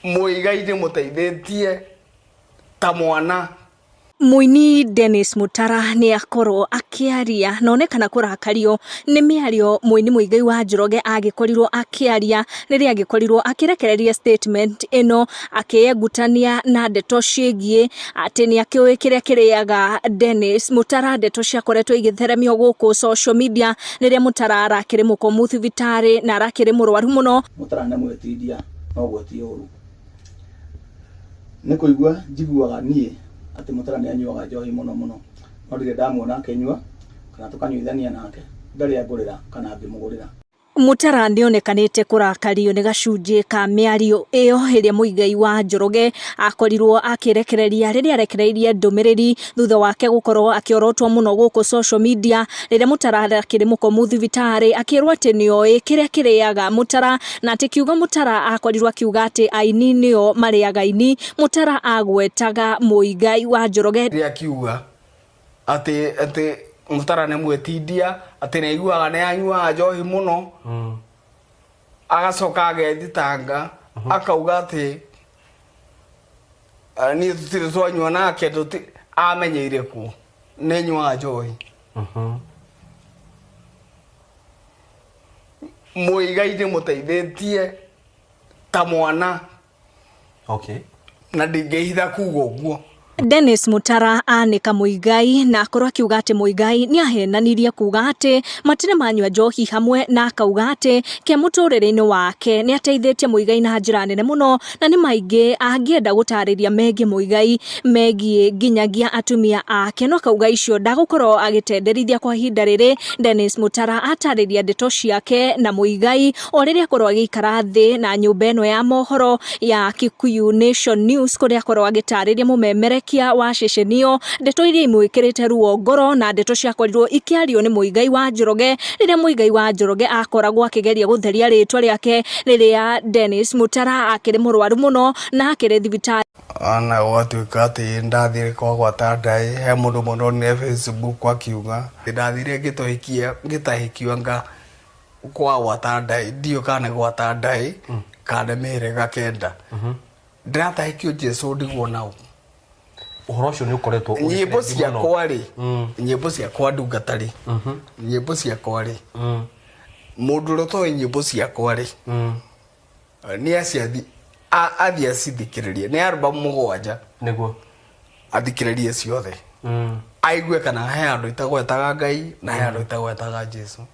Muigai ni muteithĩtie ta mwana. Muini Dennis Mutara ni akorwo akiaria nonekana kurakario ni miario muini Muigai wa Njoroge agikorirwo akiaria riria agikorirwo akirekereria statement ino akiyegutania na ndeto ciĩgie ati ni akiuĩ kiria kiriaga Dennis Mutara. Ndeto ciakoretwo igitheremio guku social media riria Mutara arakiri mukomu thibitari na arakiri murwaru muno. Mutara nĩ mwĩtĩithia no gwetia ũru nĩ kũigua njiguaga niĩ ati Mutara ni anyuaga njohi muno no ndire ndamuona akenyua kana tukanyuithania nake ndari agurira kana ngimugurira. Mutara nionekanite kurakario ni gacunji ka miario iyo iria Muigai wa Njoroge akorirwo akirekereria riria arekereirie ndumiriri thutha wake gukorwo akiorotwo muno guku social media riria Mutara akiri mukomu thibitari akirwo ati nioi kiria kiriaga Mutara na ati kiugo Mutara akorirwo akiuga ati aini nio mariaga ini. Mutara agwetaga Muigai wa Njoroge riria kiuga ati Mutara ni mwĩtindia ati ni aiguaga ni anyuaga njohi muno agacoka agethitanga akauga ati ni tutire twanyua nake amenyeire ku ni nyuaga njohi. Muigai ni muteithĩtie ta mwana. Okay. Na ndingĩhitha kuga ũguo. Dennis Mutara anika Muigai na akorwo akiuga ati Muigai ni ahenanirie kuga ati matire manyua njohi hamwe na akauga ati ke muturire-ini wake ni ateithĩtie Muigai na njĩra nene muno na ni maingi angienda gutariria megie Muigai megie nginyagia atumia ake no akauga icio ndagukorwo agitenderithia kwa ihinda riri. Dennis Mutara atariria ndeto ciake na Muigai o riria akorwo agikara thi na nyumba ino ya mohoro ya Kikuyu Nation News kuria akorwo agitariria mumemere wa ceceniyo ndeto iria imwikirite ruo ngoro na ndeto ciakorirwo ikiario ni Muigai wa Njoroge riria Muigai wa Njoroge akoragwo akigeria gutheria ritwa riake riria Dennis Mutara akiri murwaru muno na akiri thibitari. Ana gwatuika ati ndathire kwa gwata ndai he mundu muno ni Facebook akiuga ndathire ngitahikio nga kwa gwata ndai ndio kana gwata ndai kana merega kenda ndatahikio Jesu ndigwo nao. Uhoro ucio ni ukoretwo nyimbo cia kwari nyimbo cia kwa ndugatari nyimbo cia kwari mundu roto nyimbo cia kwari ni aciathi athi acithikiririe ni album mugwanja niguo athikiririe ciothe aigue kana he andu itagwetaga Ngai na he andu itagwetaga Jesu.